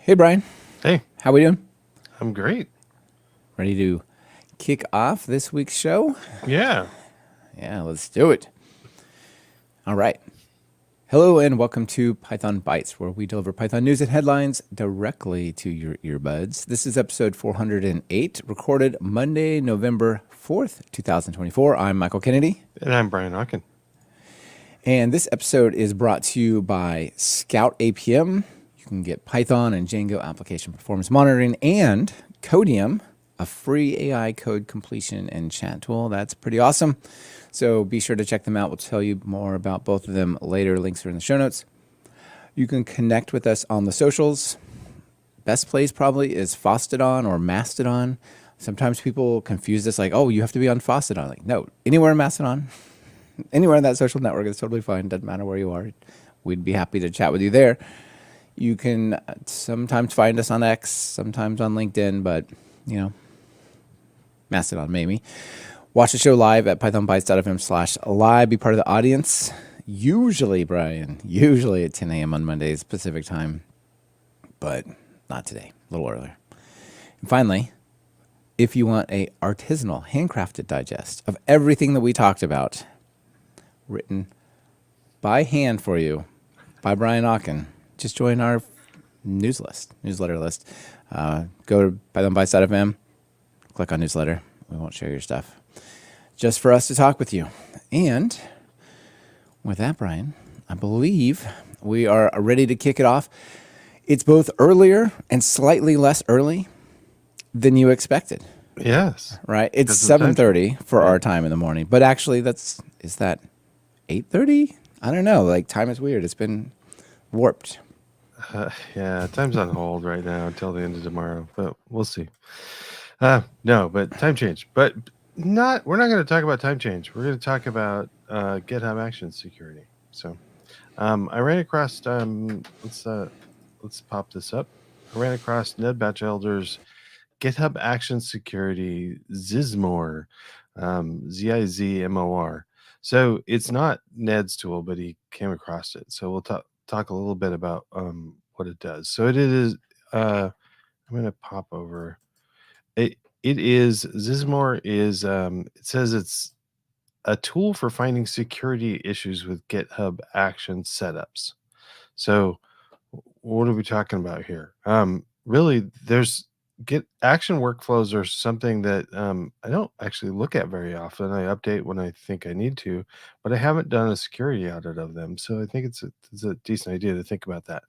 Hey, Brian. Hey, How we doing? I'm great. Ready to kick off this week's show? Yeah. Yeah, let's do it. All right. Hello and welcome to Python Bytes, where we deliver Python news and headlines directly to your earbuds. This is episode 408, recorded Monday, November 4th, 2024. I'm Michael Kennedy. And I'm Brian Hawken. And this episode is brought to you by Scout APM. You can get Python and Django application performance monitoring and Codium, a free AI code completion and chat tool. That's pretty awesome. So be sure to check them out. We'll tell you more about both of them later. Links are in the show notes. You can connect with us on the socials. Best place probably is Fosstodon or Mastodon. Sometimes people confuse this like, oh, you have to be on Fosstodon. Like, no, anywhere in Mastodon, anywhere in that social network is totally fine. Doesn't matter where you are. We'd be happy to chat with you there. You can sometimes find us on X, sometimes on LinkedIn, but, Mastodon maybe. Watch the show live at pythonbytes.fm/live. Be part of the audience. Usually, Brian, at 10 a.m. on Mondays, Pacific time, but not today, a little earlier. And finally, if you want a artisanal, handcrafted digest of everything that we talked about, written by hand for you by Brian Hawken, just join our newsletter list. Go to pythonbytes.fm, click on newsletter. We won't share your stuff. Just for us to talk with you. And with that, Brian, I believe we are ready to kick it off. It's both earlier and slightly less early than you expected. Yes. Right? It's 7:30 for our time in the morning. But actually, is that 8:30? I don't know. Like, time is weird. It's been warped. Yeah, time's on hold right now until the end of tomorrow, but we'll see. No, but time change. But we're not going to talk about time change. We're going to talk about GitHub Actions security. So I ran across, let's pop this up. I ran across Ned Batchelder's GitHub Actions security Zizmore, Zizmor. So it's not Ned's tool, but he came across it. So we'll talk a little bit about what it does. So it is, I'm going to pop over. It is, Zizmor is, it says it's a tool for finding security issues with GitHub Action setups. So what are we talking about here? Really, there's Git action workflows are something that I don't actually look at very often. I update when I think I need to, but I haven't done a security audit of them. So I think it's a decent idea to think about that.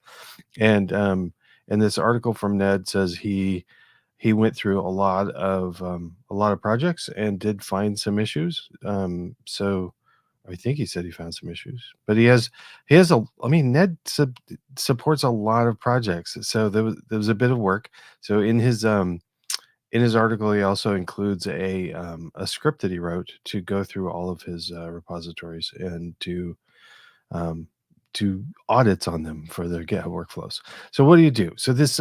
And this article from Ned says he went through a lot of projects and did find some issues. So I think he said he found some issues, but Ned supports a lot of projects. So there was a bit of work. So in his article, he also includes a script that he wrote to go through all of his repositories and to audits on them for their GitHub workflows. So what do you do? So this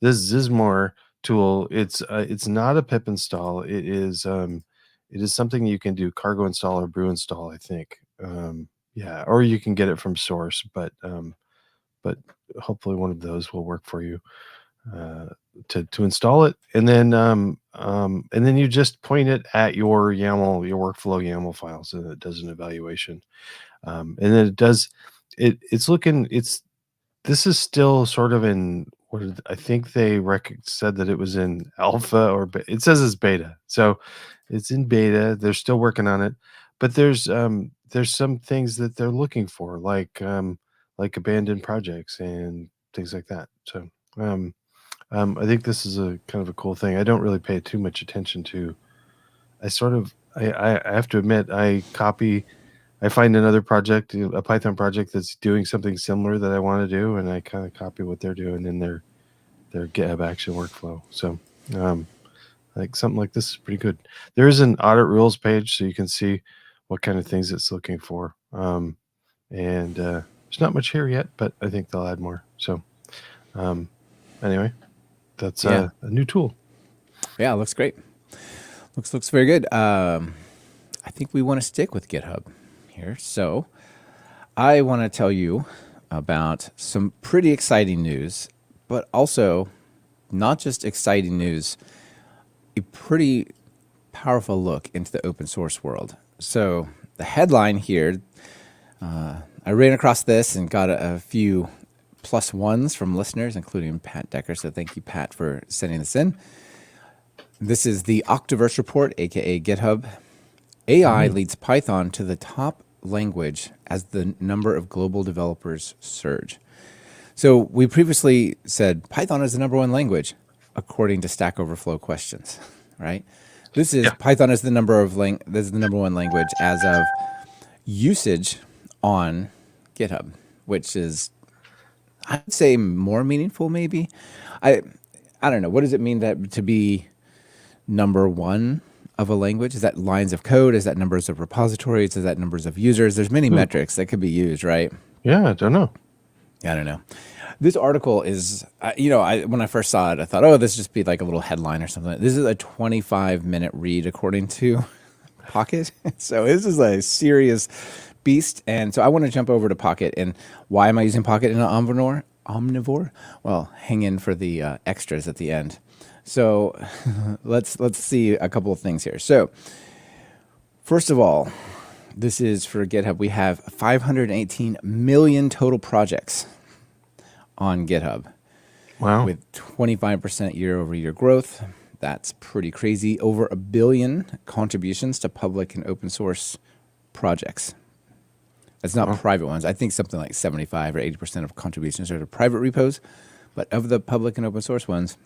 Zizmor tool, it's not a pip install. It is something you can do cargo install or brew install, I think. Yeah, or you can get it from source, but hopefully one of those will work for you to install it. And then you just point it at your YAML, your workflow YAML files, and it does an evaluation. And then it does this is still sort of in I think they said that it was in alpha it says it's beta. So it's in beta. They're still working on it, but there's some things that they're looking for, like abandoned projects and things like that. So I think this is a kind of a cool thing. I don't really pay too much attention to. I have to admit, I find another project, a Python project that's doing something similar that I want to do, and I kind of copy what they're doing in their GitHub Action workflow. So like something like this is pretty good. There is an audit rules page, so you can see what kind of things it's looking for. And there's not much here yet, but I think they'll add more. So anyway, that's a new tool. Yeah, it looks great. Looks very good. I think we want to stick with GitHub here. So I want to tell you about some pretty exciting news but also not just exciting news, a pretty powerful look into the open source world. So the headline here, I ran across this and got a few +1s from listeners, including Pat Decker. So thank you, Pat, for sending this in. This is the Octoverse report, aka GitHub. AI leads Python to the top language as the number of global developers surge. So we previously said Python is the number one language, according to Stack Overflow questions, right? This is Python is the number one language as of usage on GitHub, which is, I'd say, more meaningful. Maybe, I don't know. What does it mean to be number one of a language? Is that lines of code? Is that numbers of repositories? Is that numbers of users? There's many metrics that could be used, right? Yeah, I don't know. I don't know. This article is, when I first saw it, I thought, oh, this just be like a little headline or something. This is a 25-minute read according to Pocket. So this is a serious beast. And so I want to jump over to Pocket. And why am I using Pocket in an Omnivore? Well, hang in for the extras at the end. So let's see a couple of things here. So first of all, this is for GitHub. We have 518 million total projects on GitHub. Wow. With 25% year-over-year growth. That's pretty crazy. Over 1 billion contributions to public and open source projects. That's not private ones. I think something like 75 or 80% of contributions are to private repos. But of the public and open source ones,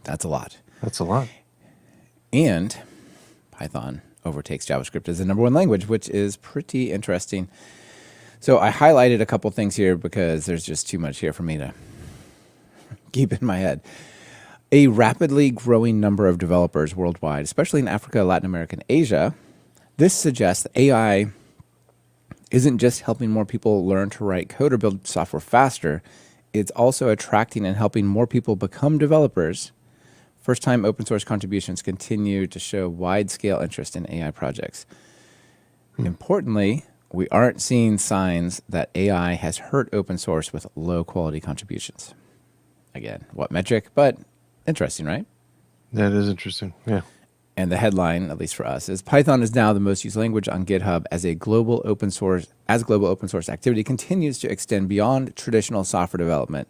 that's a lot. That's a lot. And Python overtakes JavaScript as the number one language, which is pretty interesting. So I highlighted a couple things here because there's just too much here for me to keep in my head. A rapidly growing number of developers worldwide, especially in Africa, Latin America, and Asia. This suggests that AI isn't just helping more people learn to write code or build software faster. It's also attracting and helping more people become developers. First-time open source contributions continue to show wide-scale interest in AI projects. Importantly, we aren't seeing signs that AI has hurt open source with low-quality contributions. Again, what metric? But interesting, right? That is interesting. Yeah. And the headline, at least for us, is Python is now the most used language on GitHub as global open source activity continues to extend beyond traditional software development.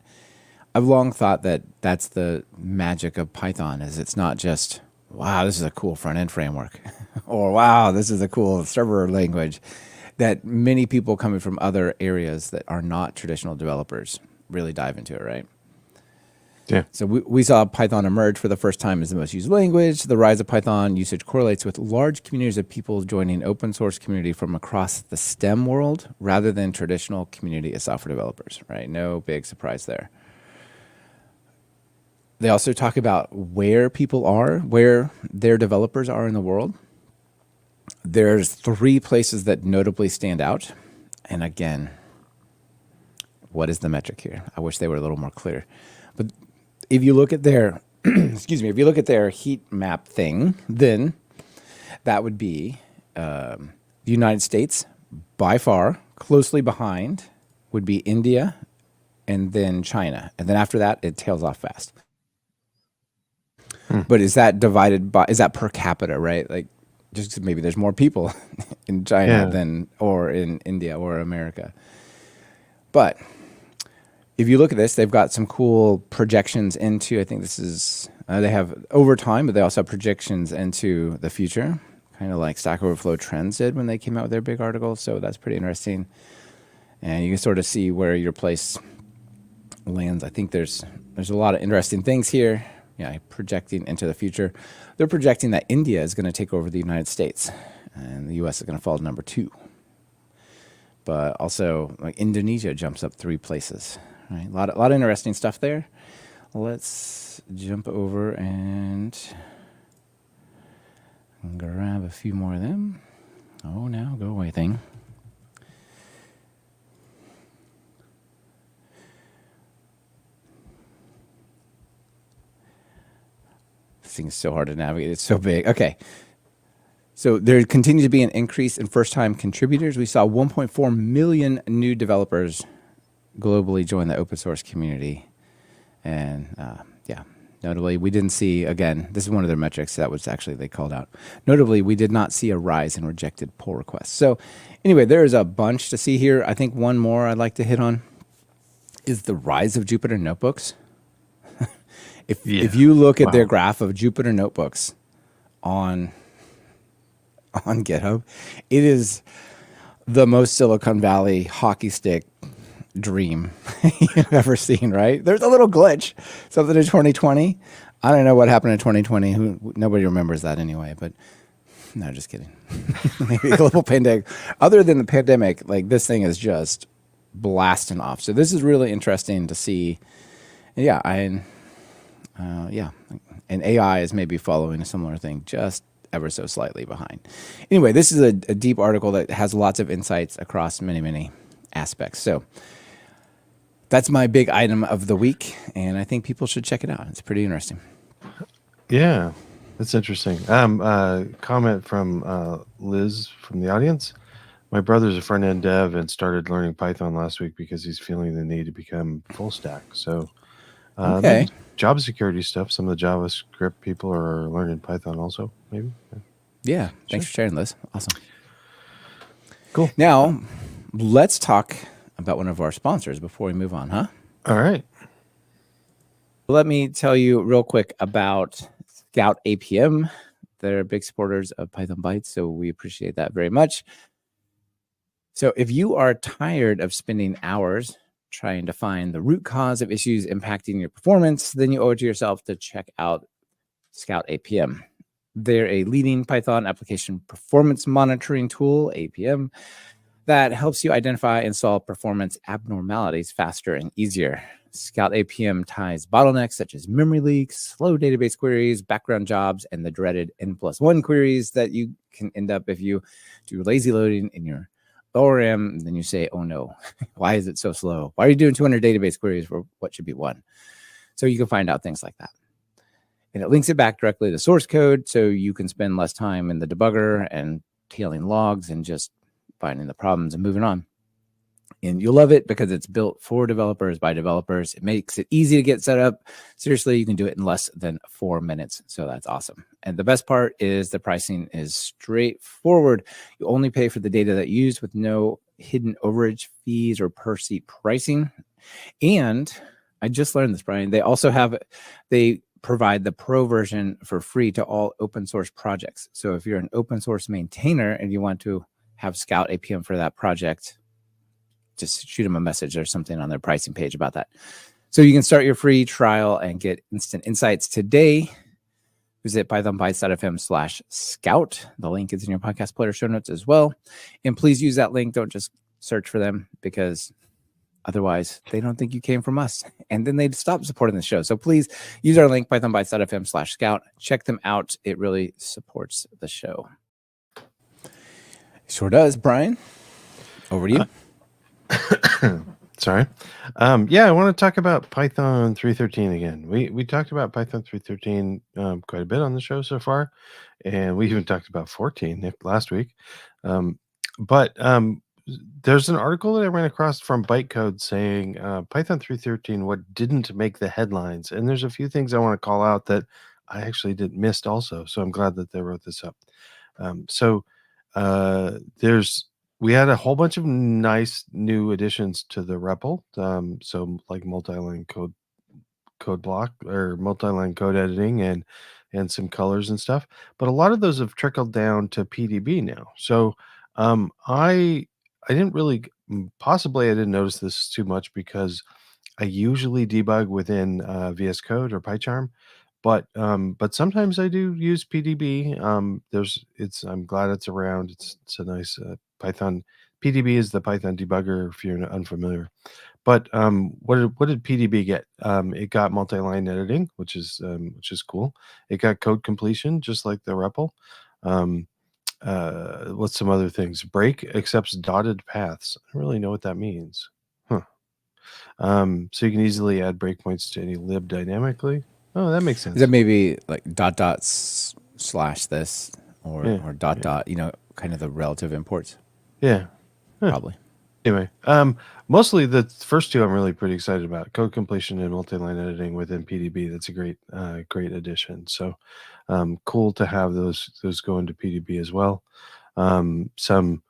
I've long thought that that's the magic of Python, is it's not just, wow, this is a cool front-end framework, or wow, this is a cool server language, that many people coming from other areas that are not traditional developers really dive into it, right? Yeah. So we saw Python emerge for the first time as the most used language. The rise of Python usage correlates with large communities of people joining open source community from across the STEM world rather than traditional community of software developers, right? No big surprise there. They also talk about where people are, where their developers are in the world. There's 3 places that notably stand out. And again, what is the metric here? I wish they were a little more clear. But if you look at their, if you look at their heat map thing, then that would be the United States, by far. Closely behind would be India, and then China. And then after that, it tails off fast. But is that divided by, is that per capita, right? Like, just maybe there's more people in China than, or in India or America. But if you look at this, they've got some cool projections into, I think this is, they have over time, but they also have projections into the future, kind of like Stack Overflow Trends did when they came out with their big article. So that's pretty interesting. And you can sort of see where your place lands. I think there's a lot of interesting things here. Yeah, projecting into the future. They're projecting that India is going to take over the United States, and the U.S. is going to fall to number 2. But also, like, Indonesia jumps up 3 places. Right? A lot of interesting stuff there. Let's jump over and grab a few more of them. Oh, now go away thing. This thing is so hard to navigate. It's so big. Okay. So there continues to be an increase in first-time contributors. We saw 1.4 million new developers globally join the open source community. And yeah, notably, we didn't see, again, this is one of their metrics that was actually they called out. Notably, we did not see a rise in rejected pull requests. So anyway, there's a bunch to see here. I think one more I'd like to hit on is the rise of Jupyter Notebooks. If you look at their graph of Jupyter Notebooks on GitHub, it is the most Silicon Valley hockey stick dream you've ever seen, right? There's a little glitch, something in 2020. I don't know what happened in 2020. Nobody remembers that anyway, but no, just kidding. Maybe a global pandemic. Other than the pandemic, like this thing is just blasting off. So this is really interesting to see. Yeah, and AI is maybe following a similar thing, just ever so slightly behind. Anyway, this is a deep article that has lots of insights across many, many aspects. So that's my big item of the week, and I think people should check it out. It's pretty interesting. Yeah, that's interesting. Comment from Liz from the audience. My brother's a front-end dev and started learning Python last week because he's feeling the need to become full stack. So okay. Job security stuff. Some of the JavaScript people are learning Python also, maybe. Yeah. Thanks for sharing, Liz. Awesome. Cool. Now, let's talk about one of our sponsors before we move on, huh? All right. Let me tell you real quick about Scout APM. They're big supporters of Python Bytes, so we appreciate that very much. So if you are tired of spending hours trying to find the root cause of issues impacting your performance, then you owe it to yourself to check out Scout APM. They're a leading Python application performance monitoring tool, APM, that helps you identify and solve performance abnormalities faster and easier. Scout APM ties bottlenecks such as memory leaks, slow database queries, background jobs, and the dreaded N+1 queries that you can end up if you do lazy loading in your ORM. Then you say, oh no, why is it so slow? Why are you doing 200 database queries for what should be one? So you can find out things like that. And it links it back directly to source code, so you can spend less time in the debugger and tailing logs and just finding the problems and moving on. And you'll love it because it's built for developers by developers. It makes it easy to get set up. Seriously, you can do it in less than 4 minutes. So that's awesome. And the best part is the pricing is straightforward. You only pay for the data that you use with no hidden overage fees or per seat pricing. And I just learned this, Brian. They provide the pro version for free to all open source projects. So if you're an open source maintainer and you want to have Scout APM for that project, just shoot them a message or something on their pricing page about that. So you can start your free trial and get instant insights today. Visit pythonbytes.fm/scout. The link is in your podcast player show notes as well. And please use that link. Don't just search for them, because otherwise they don't think you came from us, and then they'd stop supporting the show. So please use our link, pythonbytes.fm/scout. Check them out. It really supports the show. Sure does. Brian, over to you. Sorry. I want to talk about Python 3.13 again. We talked about Python 3.13 quite a bit on the show so far, and we even talked about 14 last week. But there's an article that I ran across from Bytecode saying Python 3.13, what didn't make the headlines. And there's a few things I want to call out that I actually missed also. So I'm glad that they wrote this up. We had a whole bunch of nice new additions to the REPL. So like multi-line code block or multi-line code editing and some colors and stuff. But a lot of those have trickled down to PDB now. So I didn't really, possibly I didn't notice this too much because I usually debug within VS Code or PyCharm. But sometimes I do use PDB. I'm glad it's around. It's a nice Python. PDB is the Python debugger if you're unfamiliar. But what did PDB get? It got multi-line editing, which is cool. It got code completion, just like the REPL. What's some other things? Break accepts dotted paths. I don't really know what that means. So you can easily add breakpoints to any lib dynamically. Oh, that makes sense. Is that maybe like / slash this or dot, kind of the relative imports? Yeah. Probably. Anyway, mostly the first two I'm really pretty excited about: code completion and multi-line editing within PDB. That's a great addition. So cool to have those go into PDB as well. Some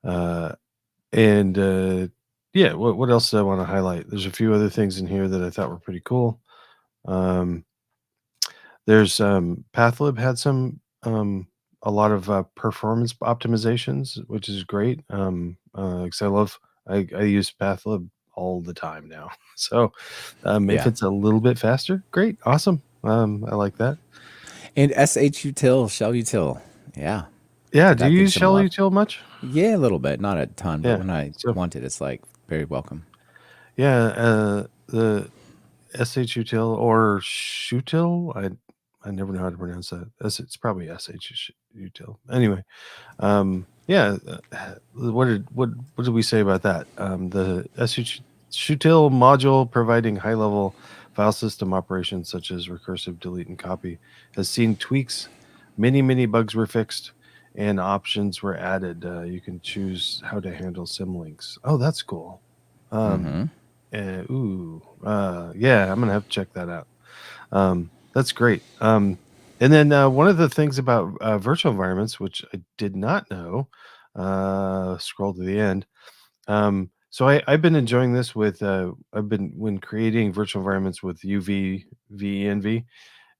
and yeah, what else do I want to highlight? There's a few other things in here that I thought were pretty cool. There's Pathlib had some a lot of performance optimizations, which is great. Because I use Pathlib all the time now. So if Yeah. it's a little bit faster, great, awesome. I like that. And SHUtil, shell util. Yeah. Yeah, do That you thing's use gonna shell love. util much? Yeah, a little bit, not a ton, but Yeah. when I So want it, it's like very welcome. yeah, the SHUtil or shutil. I never know how to pronounce that. It's probably SHUtil. Anyway, yeah. What did we say about that? The shutil module providing high level file system operations such as recursive delete and copy has seen tweaks. Many bugs were fixed and options were added. You can choose how to handle symlinks. Oh, that's cool. Mm-hmm. Yeah, I'm gonna have to check that out. That's great. And then one of the things about virtual environments, which I did not know, scroll to the end. So I've been enjoying this with when creating virtual environments with UV venv,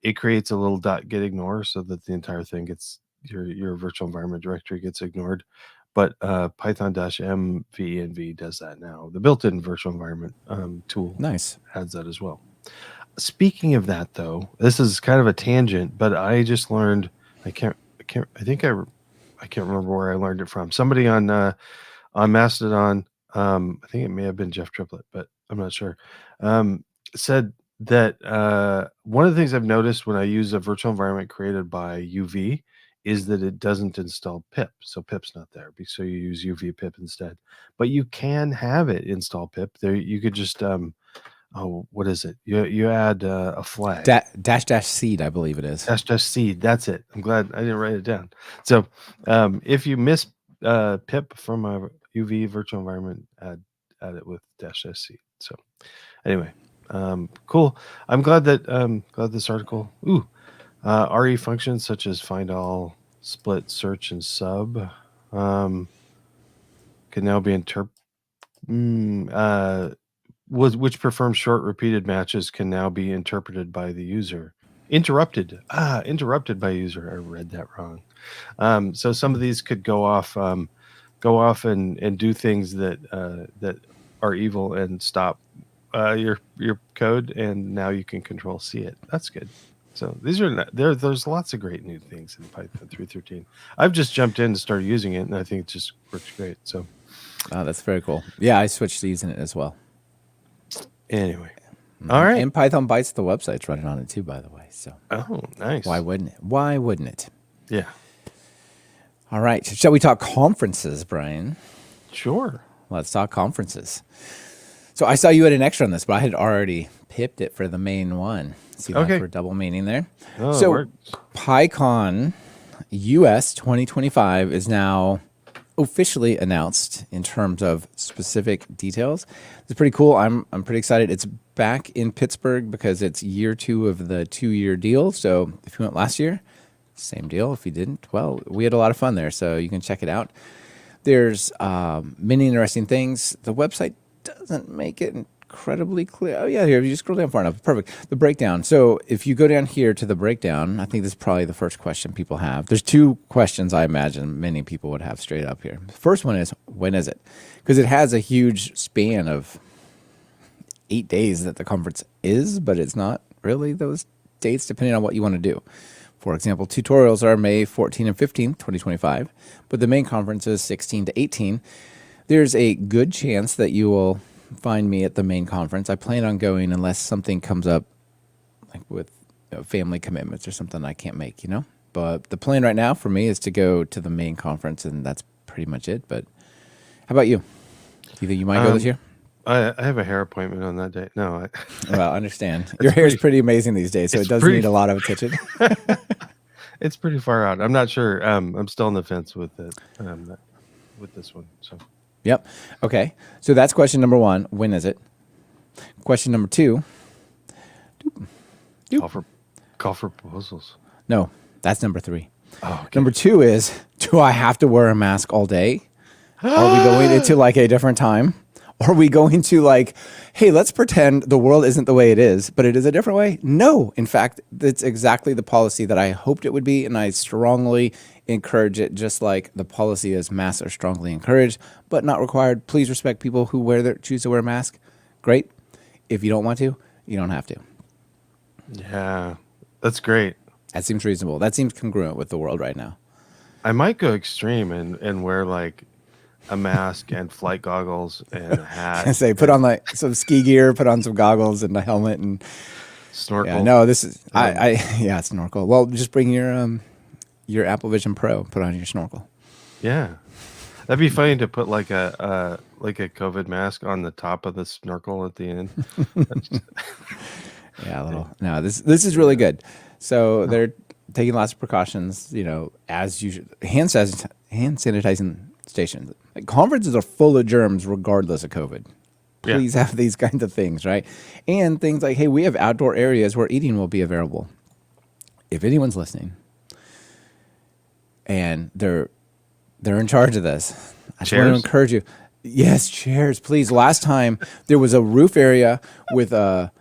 it creates a little get ignore so that the entire thing gets your virtual environment directory gets ignored. But Python-m venv does that now. The built-in virtual environment tool Nice. adds that as well. Speaking of that, though, this is kind of a tangent, but I just learned. I can't remember where I learned it from. Somebody on Mastodon. I think it may have been Jeff Triplett, but I'm not sure. Said that one of the things I've noticed when I use a virtual environment created by UV is that it doesn't install pip. So pip's not there, so you use UV pip instead. But you can have it install pip. There, you could just what is it? You add a flag. Dash seed, I believe it is. Dash seed. That's it. I'm glad I didn't write it down. So if you miss pip from a UV virtual environment, add it with dash seed. So anyway, cool. I'm glad that glad this article. RE functions such as find all, split, search, and sub can now be which performs short repeated matches can now be interpreted by the user. Interrupted by user. I read that wrong. So some of these could go off and do things that are evil and stop your code, and now you can control C it. That's good. So these are there's lots of great new things in Python 3.13. I've just jumped in and started using it, and I think it just works great. So that's very cool. Yeah, I switched to using it as well. Anyway, all right. And Python Bytes, the website's running on it too, by the way. So nice. Why wouldn't it? Yeah. All right. Shall we talk conferences, Brian? Sure. Let's talk conferences. So I saw you had an extra on this, but I had already pipped it for the main one. See that for double meaning there? Oh, so PyCon US 2025 is now officially announced in terms of specific details. It's pretty cool. I'm pretty excited. It's back in Pittsburgh because it's year 2 of the 2-year deal. So if you went last year, same deal. If you didn't, well, we had a lot of fun there. So you can check it out. There's many interesting things. The website doesn't make it incredibly clear. Oh yeah, here, if you just scroll down far enough, perfect. The breakdown. So if you go down here to the breakdown, I think this is probably the first question people have. There's 2 questions I imagine many people would have straight up here. The first one is, when is it? Because it has a huge span of 8 days that the conference is, but it's not really those dates depending on what you want to do. For example, tutorials are May 14 and 15, 2025, but the main conference is 16 to 18. There's a good chance that you will find me at the main conference. I plan on going unless something comes up like with family commitments or something I can't make, But the plan right now for me is to go to the main conference, and that's pretty much it. But how about you? Do you think you might go this year? I have a hair appointment on that day. No. Well, I understand. Your hair is pretty amazing these days, so it does need a lot of attention. It's pretty far out. I'm not sure. I'm still on the fence with it, with this one. So Yep. Okay. So that's question number 1. When is it? Question number 2. Call for proposals. No, that's number 3. Oh, okay. Number 2 is, do I have to wear a mask all day? Are we going into like a different time? Are we going to like, hey, let's pretend the world isn't the way it is, but it is a different way? No. In fact, that's exactly the policy that I hoped it would be, and I strongly encourage it, just like the policy is masks are strongly encouraged, but not required. Please respect people who choose to wear a mask. Great. If you don't want to, you don't have to. Yeah, that's great. That seems reasonable. That seems congruent with the world right now. I might go extreme and wear like a mask and flight goggles and a hat. I say, put on like some ski gear, put on some goggles and a helmet and snorkel. Yeah, no, this is yeah, snorkel. Well, just bring your Apple Vision Pro, put on your snorkel. Yeah, that'd be funny to put like a COVID mask on the top of the snorkel at the end. Yeah, a little. No, this is really good. So they're taking lots of precautions, as usual. Hand sanitizing stations. Like, conferences are full of germs regardless of COVID. Please have these kinds of things, right? And things like, hey, we have outdoor areas where eating will be available. If anyone's listening and they're in charge of this, I just want to encourage you. Yes, chairs, please. Last time there was a roof area with a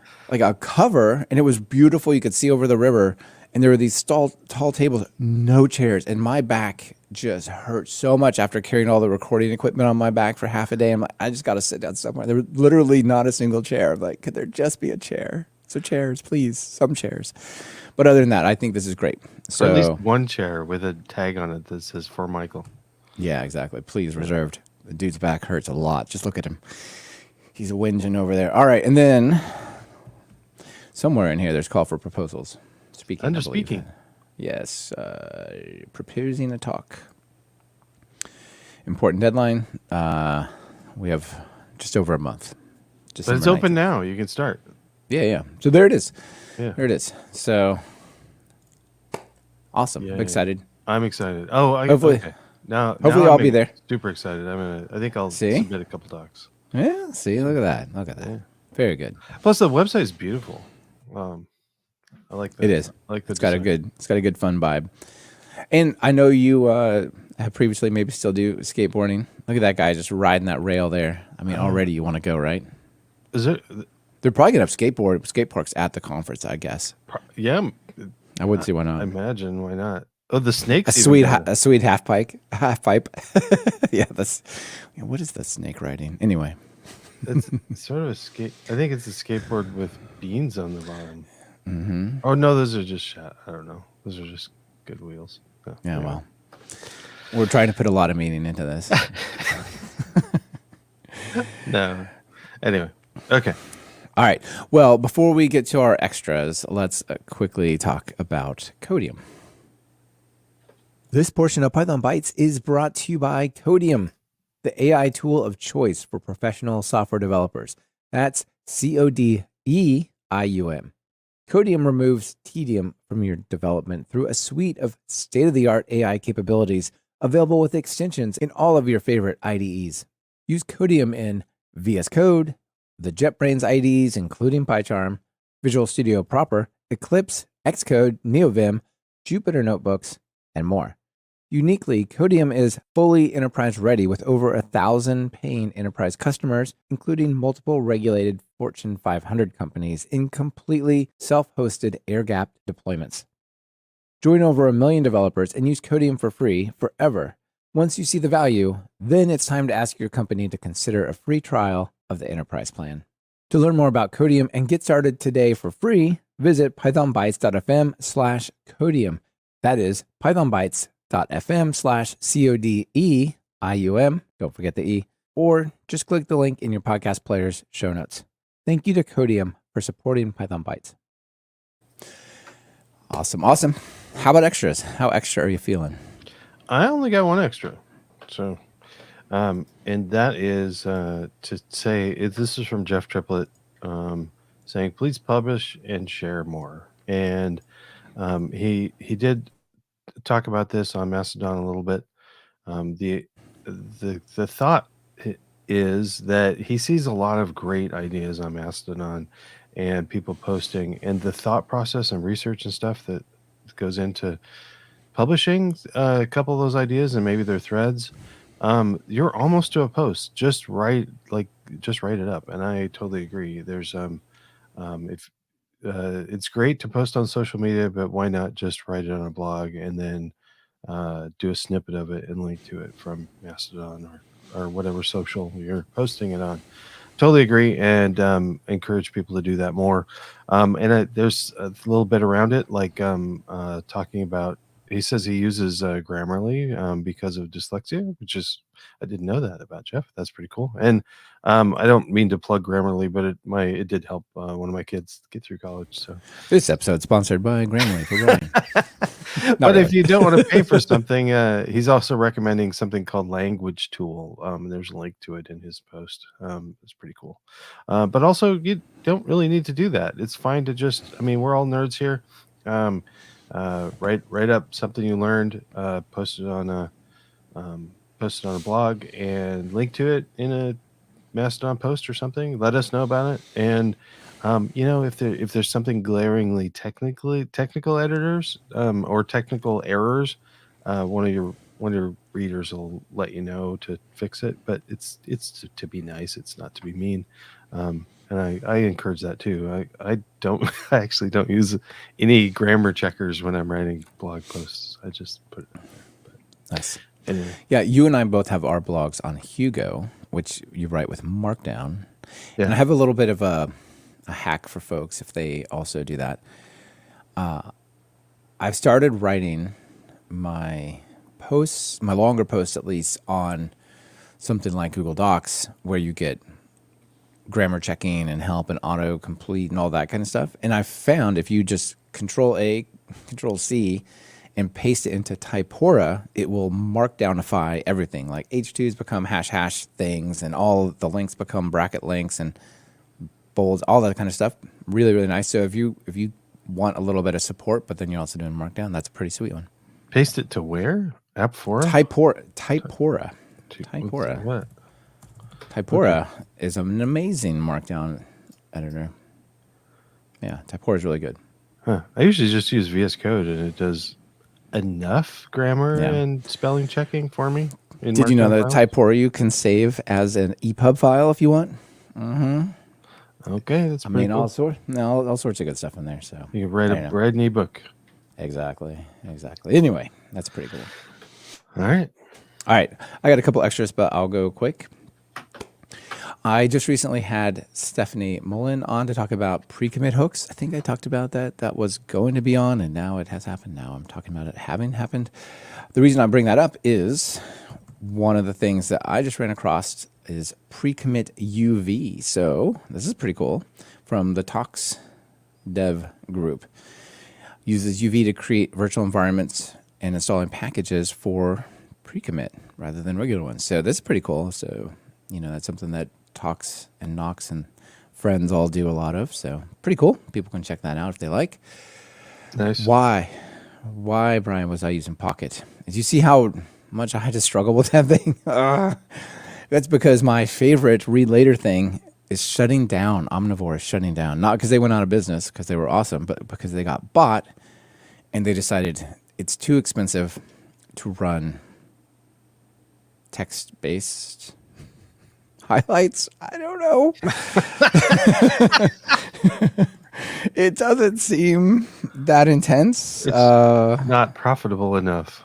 cover, and it was beautiful. You could see over the river, and there were these tall tables, no chairs, and my back just hurt so much after carrying all the recording equipment on my back for half a day. I'm like, I just got to sit down somewhere. There was literally not a single chair. I'm like, could there just be a chair? So chairs, please, some chairs. But other than that, I think this is great. So or at least one chair with a tag on it that says for Michael. Yeah, exactly. Please, reserved. The dude's back hurts a lot. Just look at him. He's whinging over there. All right, and then somewhere in here, there's call for proposals. Under speaking. Yes. Proposing a talk. Important deadline. We have just over a month. But it's open now. You can start. Yeah. So there it is. Yeah. There it is. So awesome. Yeah, I'm excited. I'm excited. Oh, hopefully. Okay. Now I'll be there. Super excited. I think I'll submit a couple docs. Yeah. See, look at that. Yeah. Very good. Plus, the website is beautiful. I like that. It is. I like the It's got a good fun vibe. And I know you have previously maybe still do skateboarding. Look at that guy just riding that rail there. I mean, already you want to go, right? Is it? They're probably gonna have skate parks at the conference, I guess. Yeah. I wouldn't see why not. I imagine why not. Oh, the snakes. A sweet half pipe. Yeah, what is the snake riding? Anyway. It's sort of a skate. I think it's a skateboard with beans on the bottom. Mm-hmm. Oh no, those are just I don't know. Those are just good wheels. Oh, yeah, anyway. Well, we're trying to put a lot of meaning into this. No. Anyway, okay. All right. Well, before we get to our extras, let's quickly talk about Codium. This portion of Python Bytes is brought to you by Codium, the AI tool of choice for professional software developers. That's CODEIUM. Codium removes tedium from your development through a suite of state-of-the-art AI capabilities available with extensions in all of your favorite IDEs. Use Codium in VS Code, the JetBrains IDEs, including PyCharm, Visual Studio Proper, Eclipse, Xcode, NeoVim, Jupyter Notebooks, and more. Uniquely, Codium is fully enterprise ready with over 1,000 paying enterprise customers, including multiple regulated Fortune 500 companies in completely self-hosted air-gapped deployments. Join over 1 million developers and use Codium for free forever. Once you see the value, then it's time to ask your company to consider a free trial of the enterprise plan. To learn more about Codium and get started today for free, visit pythonbytes.fm/Codium. That is pythonbytes.fm/CODEIUM. Don't forget the E. Or just click the link in your podcast player's show notes. Thank you to Codium for supporting Python Bytes. Awesome. How about extras? How extra are you feeling? I only got one extra. So, and that is to say, this is from Jeff Triplett saying, please publish and share more. And he did talk about this on Mastodon a little bit. The thought is that he sees a lot of great ideas on Mastodon and people posting, and the thought process and research and stuff that goes into publishing a couple of those ideas and maybe their threads. You're almost to a post. Just write it up, and I totally agree. There's if it's great to post on social media, but why not just write it on a blog and then do a snippet of it and link to it from Mastodon or whatever social you're posting it on. Totally agree, and encourage people to do that more. And there's a little bit around it, like talking about. He says he uses Grammarly because of dyslexia, which is I didn't know that about Jeff. That's pretty cool. And I don't mean to plug Grammarly, but it did help one of my kids get through college. So This episode sponsored by Grammarly for Brian. but really. if you don't want to pay for something, he's also recommending something called Language Tool. There's a link to it in his post. It's pretty cool. But also, you don't really need to do that. It's fine to just, I mean, we're all nerds here. Write up something you learned, post it on a blog, and link to it in a Mastodon post or something. Let us know about it. And if there's something glaringly technical editors or technical errors, one of your readers will let you know to fix it. But it's to be nice. It's not to be mean. And I encourage that too. I don't I actually don't use any grammar checkers when I'm writing blog posts. I just put it out there. But Nice. anyway, Yeah, you and I both have our blogs on Hugo, which you write with Markdown. yeah. And I have a little bit of a hack for folks if they also do that. I've started writing my posts, my longer posts at least, on something like Google Docs, where you get grammar checking and help and autocomplete and all that kind of stuff. And I've found if you just Control A, Control C, and paste it into Typora, it will markdownify everything. Like H2s become hash things, and all the links become bracket links and bolds, all that kind of stuff. Really, really nice. So if you want a little bit of support, but then you're also doing Markdown, that's a pretty sweet one. Paste it to where? Appfora? Typora. What? Typora is an amazing Markdown editor. Yeah, Typora is really good. Huh. I usually just use VS Code, and it does enough grammar Yeah. and spelling checking for me. Did you know that Typora you can save as an EPUB file if you want? Okay, that's I pretty mean, cool. all sorts of good stuff in there. So You can write an ebook. Exactly. Anyway, that's pretty cool. All right. All right, I got a couple extras, but I'll go quick. I just recently had Stephanie Mullen on to talk about pre-commit hooks. I think I talked about that. That was going to be on, and now it has happened. Now I'm talking about it having happened. The reason I bring that up is one of the things that I just ran across is pre-commit UV. So this is pretty cool from the Tox dev group. Uses UV to create virtual environments and installing packages for pre-commit rather than regular ones. So this is pretty cool. So, that's something that Tox and Nox and friends all do a lot of. So pretty cool. People can check that out if they like. Nice. Why, Brian, was I using Pocket? Did you see how much I had to struggle with that thing? That's because my favorite read later thing is shutting down. Omnivore is shutting down. Not because they went out of business, because they were awesome, but because they got bought and they decided it's too expensive to run text-based highlights. I don't know. It doesn't seem that intense. It's not profitable enough.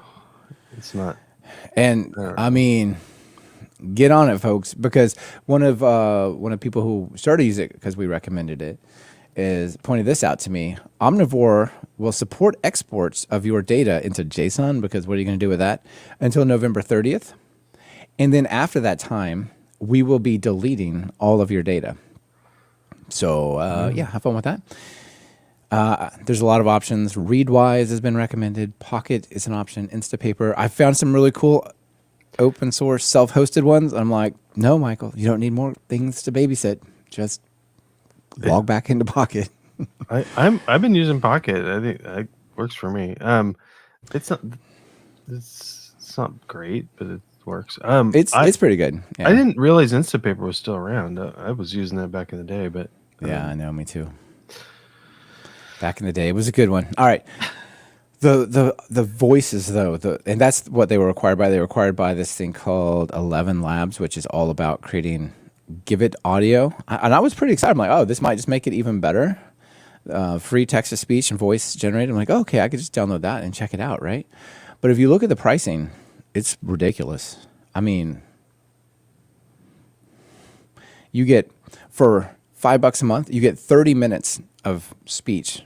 It's not. And I mean, get on it, folks, because one of people who started using it because we recommended it is pointed this out to me. Omnivore will support exports of your data into JSON, because what are you going to do with that, until November 30th. And then after that time, we will be deleting all of your data. So have fun with that. There's a lot of options. Readwise has been recommended. Pocket is an option. Instapaper. I found some really cool open source self-hosted ones. I'm like, no, Michael, you don't need more things to babysit. Just log back into Pocket. I've been using Pocket. I think it works for me. It's not great, but works. It's pretty good. Yeah. I didn't realize Instapaper was still around. I was using that back in the day, but yeah, I know, me too. Back in the day, it was a good one. All right. The voices though, and that's what they were required by. They were required by this thing called 11 Labs, which is all about creating Give It audio. And I was pretty excited. I'm like, oh, this might just make it even better. Free text to speech and voice generated. I'm like, oh, okay, I could just download that and check it out, right? But if you look at the pricing, it's ridiculous. I mean, you get for $5 a month, you get 30 minutes of speech.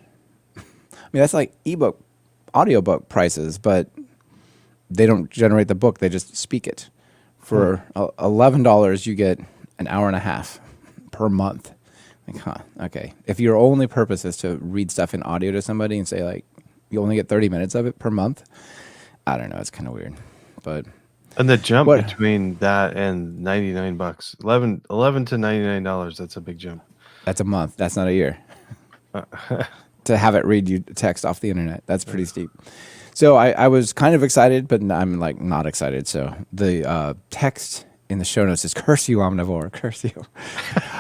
I mean, that's like ebook, audiobook prices, but they don't generate the book; they just speak it. For $11, you get an hour and a half per month. Like, huh? Okay. If your only purpose is to read stuff in audio to somebody and say like you only get 30 minutes of it per month, I don't know. It's kind of weird, but. And the jump between that and $99, 11 to $99, that's a big jump. That's a month. That's not a year. To have it read you text off the internet. That's pretty steep. So I was kind of excited, but I'm like not excited. So the text in the show notes is curse you, Omnivore, curse you.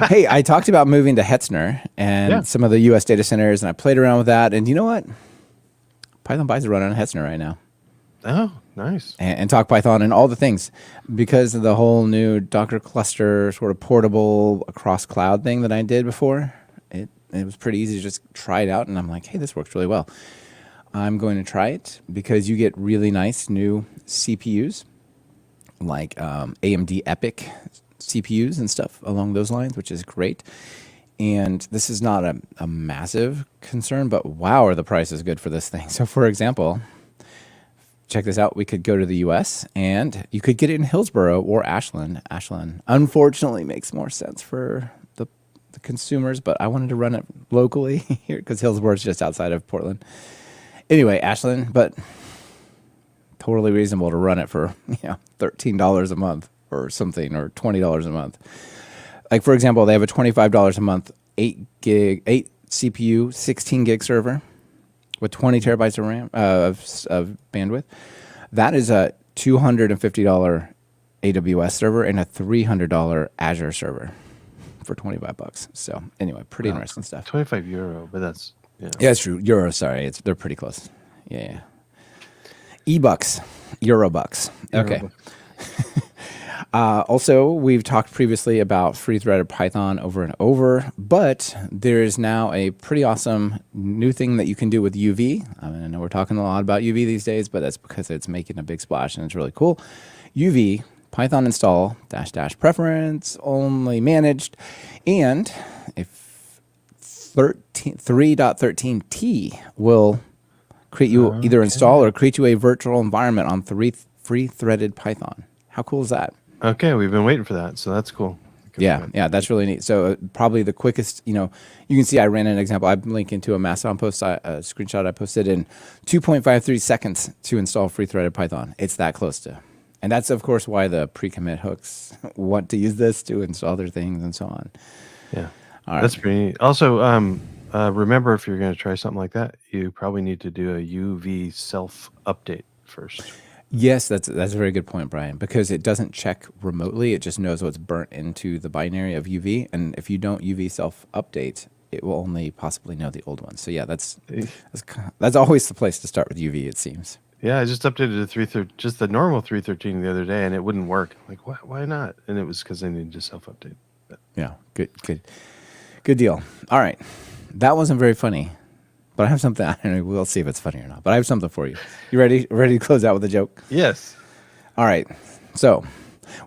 Hey, I talked about moving to Hetzner and some of the US data centers, and I played around with that. And you know what? Python Bytes are running on Hetzner right now. Oh, nice. And talk Python and all the things, because of the whole new Docker cluster sort of portable across cloud thing that I did before. It was pretty easy to just try it out, and I'm like, hey, this works really well. I'm going to try it because you get really nice new CPUs, like AMD EPYC CPUs and stuff along those lines, which is great. And this is not a massive concern, but wow, are the prices good for this thing. So for example, check this out. We could go to the US and you could get it in Hillsboro or Ashland. Ashland, unfortunately, makes more sense for the consumers, but I wanted to run it locally here because Hillsboro is just outside of Portland. Anyway, Ashland, but totally reasonable to run it for $13 a month or something, or $20 a month. Like for example, they have a $25 a month 8 CPU 16 gig server with 20 terabytes of RAM of bandwidth. That is a $250 AWS server and a $300 Azure server for $25. So anyway, pretty interesting stuff. €25, but that's yeah, it's true. Euro, sorry, they're pretty close. Yeah. E-bucks, Eurobucks. Okay. Also, we've talked previously about free-threaded Python over and over, but there is now a pretty awesome new thing that you can do with UV. I know we're talking a lot about UV these days, but that's because it's making a big splash and it's really cool. UV, Python install, -- preference, only managed, and if 3.13t will create you either install or create you a virtual environment on free-threaded Python. How cool is that? Okay, we've been waiting for that, so that's cool. Yeah, that's really neat. So probably the quickest, you can see I ran an example. I'm linking to a Mastodon post, a screenshot I posted in 2.53 seconds to install free-threaded Python. It's that close to. And that's, of course, why the pre-commit hooks want to use this to install their things and so on. Yeah, that's pretty neat. Also, remember, if you're going to try something like that, you probably need to do a UV self-update first. Yes, that's a very good point, Brian, because it doesn't check remotely. It just knows what's burnt into the binary of UV. And if you don't UV self-update, it will only possibly know the old one. So yeah, that's always the place to start with UV, it seems. Yeah, I just updated just the normal 3.13 the other day, and it wouldn't work. Like, why not? And it was because I needed to self-update. Yeah, good deal. All right, that wasn't very funny, but I have something. I don't know, we'll see if it's funny or not. But I have something for you. You ready? Ready to close out with a joke? Yes. All right. So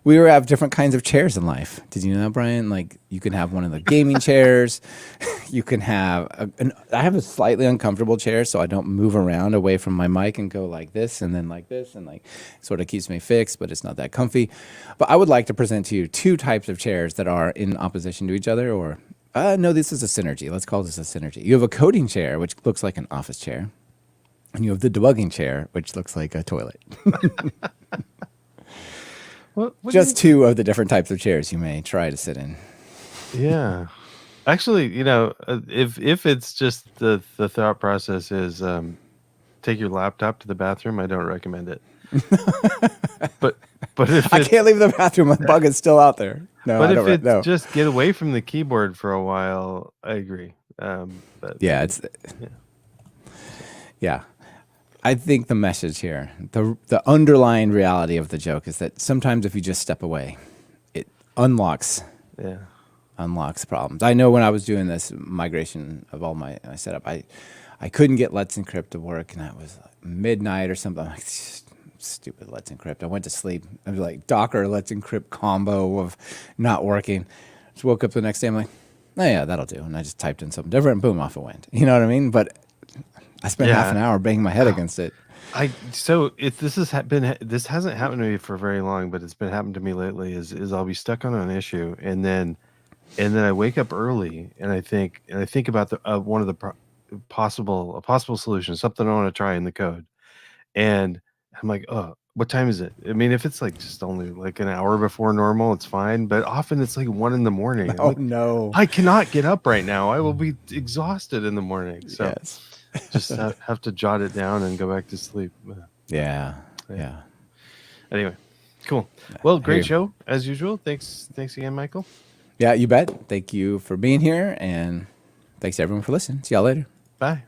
we have different kinds of chairs in life. Did you know that, Brian? Like you can have one of the gaming chairs. You can have I have a slightly uncomfortable chair, so I don't move around away from my mic and go like this and then like this, and like sort of keeps me fixed, but it's not that comfy. But I would like to present to you two types of chairs that are in opposition to each other, or no, this is a synergy. Let's call this a synergy. You have a coding chair, which looks like an office chair, and you have the debugging chair, which looks like a toilet. What just two of the different types of chairs you may try to sit in. Yeah. Actually, if it's just the thought process is take your laptop to the bathroom, I don't recommend it. but But if I it's, can't leave the bathroom. The bug is still out there. No, but I if don't. it's No. just get away from the keyboard for a while, I agree. But Yeah, it's yeah. yeah. I think the message here, the underlying reality of the joke is that sometimes if you just step away, it unlocks Yeah. problems. I know when I was doing this migration of all my setup, I couldn't get Let's Encrypt to work, and that was like midnight or something. I'm like, stupid Let's Encrypt. I went to sleep. I was like, Docker Let's Encrypt combo of not working. Just woke up the next day. I'm like, oh yeah, that'll do. And I just typed in something different, and boom, off it went. You know what I mean? But I spent half an hour banging my head against it. This hasn't happened to me for very long, but it's been happening to me lately. Is I'll be stuck on an issue, and then I wake up early, and I think about the one of the possible solution, something I want to try in the code, and I'm like, oh, what time is it? I mean, if it's like just only like an hour before normal, it's fine. But often it's like 1 a.m. I'm Oh like, no! I cannot get up right now. I will be exhausted in the morning. So Yes. just have to jot it down and go back to sleep. Yeah. Anyway, cool. Well, great Here. show as usual. Thanks again, Michael. Yeah, you bet. Thank you for being here, and thanks everyone for listening. See y'all later. Bye.